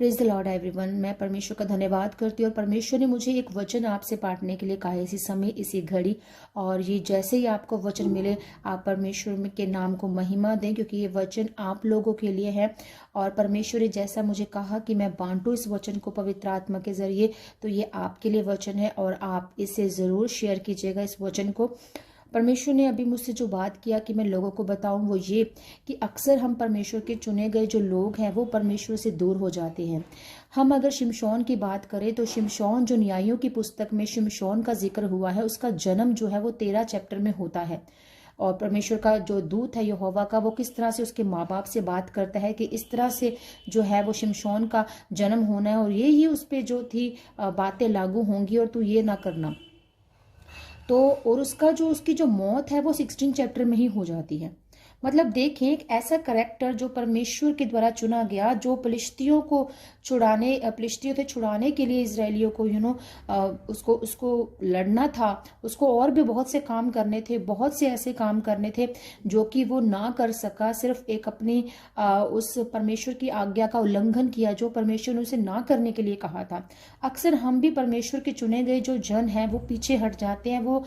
Praise the Lord everyone. मैं परमेश्वर का धन्यवाद करती हूँ और परमेश्वर ने मुझे एक वचन आपसे बांटने के लिए कहा है इसी समय, इसी घड़ी। और ये जैसे ही आपको वचन मिले, आप परमेश्वर के नाम को महिमा दें, क्योंकि ये वचन आप लोगों के लिए है। और परमेश्वर ने जैसा मुझे कहा कि मैं बांटूं इस वचन को पवित्र आत्मा के जरिए, तो ये आपके लिए वचन है और आप इसे ज़रूर शेयर कीजिएगा इस वचन को। परमेश्वर ने अभी मुझसे जो बात किया कि मैं लोगों को बताऊं, वो ये कि अक्सर हम परमेश्वर के चुने गए जो लोग हैं वो परमेश्वर से दूर हो जाते हैं। हम अगर शिमशोन की बात करें तो शिमशोन, जो न्यायों की पुस्तक में शिमशोन का जिक्र हुआ है, उसका जन्म जो है वो 13 चैप्टर में होता है। और परमेश्वर का जो दूत है यहोवा का, वो किस तरह से उसके माँ बाप से बात करता है कि इस तरह से जो है वो शिमशोन का जन्म होना है और ये उस पर जो थी बातें लागू होंगी और तू ये ना करना। तो और उसकी जो मौत है वो 16 चैप्टर में ही हो जाती है। मतलब देखें, एक ऐसा करेक्टर जो परमेश्वर के द्वारा चुना गया, जो फिलिस्तियों से छुड़ाने के लिए इजरायलियों को उसको लड़ना था, उसको और भी बहुत से काम करने थे, बहुत से ऐसे काम करने थे जो कि वो ना कर सका। सिर्फ एक अपनी उस परमेश्वर की आज्ञा का उल्लंघन किया जो परमेश्वर ने उसे ना करने के लिए कहा था। अक्सर हम भी परमेश्वर के चुने गए जो जन हैं वो पीछे हट जाते हैं, वो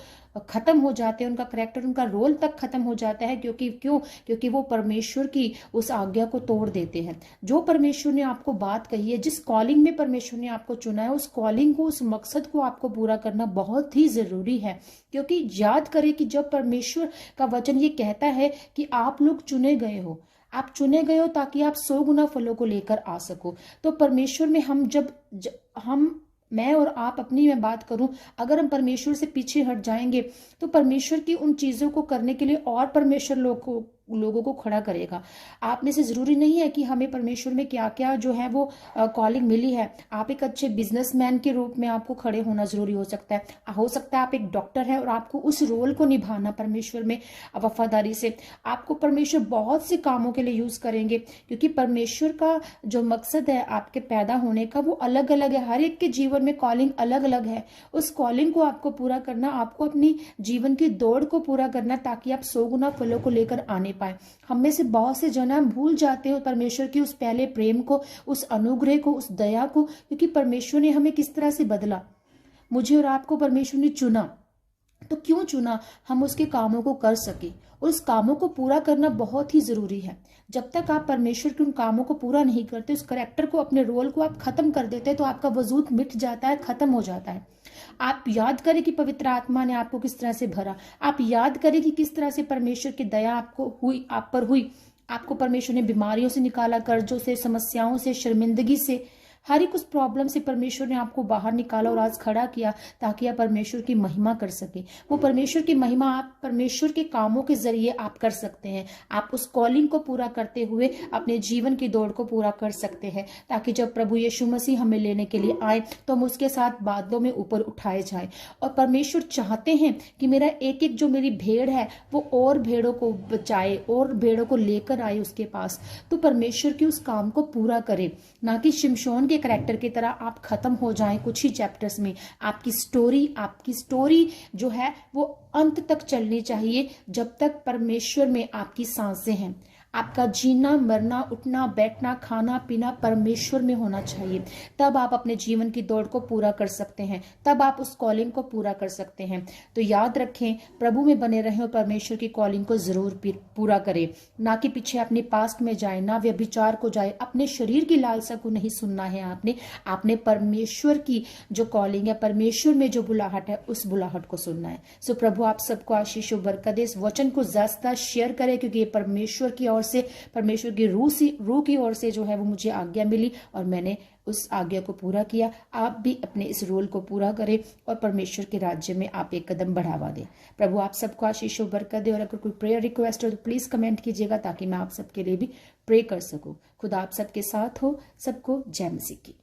खत्म हो जाते हैं, उनका करैक्टर, उनका रोल तक खत्म हो जाता है। क्योंकि वो परमेश्वर की उस आज्ञा को तोड़ देते हैं। जो परमेश्वर ने आपको बात कही है, जिस कॉलिंग में परमेश्वर ने आपको चुना है, उस कॉलिंग को, उस मकसद को आपको पूरा करना बहुत ही जरूरी है। क्योंकि याद करें कि जब परमेश्वर का वचन ये कहता है कि आप लोग चुने गए हो, आप चुने गए हो ताकि आप 100 गुना फलों को लेकर आ सको। तो परमेश्वर में मैं और आप अपनी मैं बात करूं, अगर हम परमेश्वर से पीछे हट जाएंगे तो परमेश्वर की उन चीजों को करने के लिए और परमेश्वर लोगों को खड़ा करेगा। आप में से जरूरी नहीं है कि हमें परमेश्वर में क्या क्या जो है वो कॉलिंग मिली है। आप एक अच्छे बिजनेसमैन के रूप में आपको खड़े होना जरूरी हो सकता है आप एक डॉक्टर है और आपको उस रोल को निभाना परमेश्वर में वफादारी से। आपको परमेश्वर बहुत से कामों के लिए यूज करेंगे, क्योंकि परमेश्वर का जो मकसद है आपके पैदा होने का वो अलग अलग है। हर एक के जीवन में कॉलिंग अलग अलग है। उस कॉलिंग को आपको पूरा करना, आपको अपनी जीवन की दौड़ को पूरा करना, ताकि आप 100 गुना फलों को लेकर आने पाए। हम में से बहुत से जन भूल जाते हैं परमेश्वर की उस पहले प्रेम को, उस अनुग्रह को, उस दया को, क्योंकि परमेश्वर ने हमें किस तरह से बदला। मुझे और आपको परमेश्वर ने चुना, तो क्यों चुना? हम उसके कामों को कर सके, और उस कामों को पूरा करना बहुत ही जरूरी है। जब तक आप परमेश्वर के उन कामों को पूरा नहीं करते, उस करैक्टर को, अपने रोल को आप खत्म कर देते हैं, तो आपका वजूद मिट जाता है, खत्म हो जाता है। आप याद करें कि पवित्र आत्मा ने आपको किस तरह से भरा। आप याद करें कि किस तरह से परमेश्वर की दया आप पर हुई। आपको परमेश्वर ने बीमारियों से निकाला, कर्जों से, समस्याओं से, शर्मिंदगी से, हर एक उस प्रॉब्लम से परमेश्वर ने आपको बाहर निकाला और आज खड़ा किया, ताकि आप परमेश्वर की महिमा कर सके। वो परमेश्वर की महिमा आप परमेश्वर के कामों के जरिए आप कर सकते हैं। आप उस कॉलिंग को पूरा करते हुए अपने जीवन की दौड़ को पूरा कर सकते हैं, ताकि जब प्रभु यीशु मसीह हमें लेने के लिए आए तो हम उसके साथ बादलों में ऊपर उठाए जाए। और परमेश्वर चाहते हैं कि मेरा एक एक जो मेरी भेड़ है वो और भेड़ों को बचाए और भेड़ों को लेकर आए उसके पास। तो परमेश्वर की उस काम को पूरा करे, ना कि शिमशोन के करैक्टर की तरह आप खत्म हो जाएं कुछ ही चैप्टर्स में। आपकी स्टोरी जो है वो अंत तक चलनी चाहिए, जब तक परमेश्वर में आपकी सांसें हैं। आपका जीना, मरना, उठना, बैठना, खाना, पीना परमेश्वर में होना चाहिए। तब आप अपने जीवन की दौड़ को पूरा कर सकते हैं, तब आप उस कॉलिंग को पूरा कर सकते हैं। तो याद रखें, प्रभु में बने रहें और परमेश्वर की कॉलिंग को जरूर पूरा करें। ना कि पीछे अपने पास्ट में जाए, ना व्यभिचार को जाए, अपने शरीर की लालसा को नहीं सुनना है। आपने परमेश्वर की जो कॉलिंग है, परमेश्वर में जो बुलाहट है, उस बुलाहट को सुनना है। सो प्रभु आप सबको आशीष और बरकत दे। इस वचन को ज्यादा शेयर करें, क्योंकि ये परमेश्वर की ओर से, परमेश्वर की रूह की ओर से जो है वो मुझे आज्ञा मिली और मैंने उस आज्ञा को पूरा किया। आप भी अपने इस रोल को पूरा करें और परमेश्वर के राज्य में आप एक कदम बढ़ावा दें। प्रभु आप सबको आशीष और बरकत दे। और अगर कोई प्रेयर रिक्वेस्ट हो तो प्लीज कमेंट कीजिएगा, ताकि मैं आप सबके लिए भी प्रे कर सकूं। खुदा आप सबके साथ हो। सबको जय मसीह की।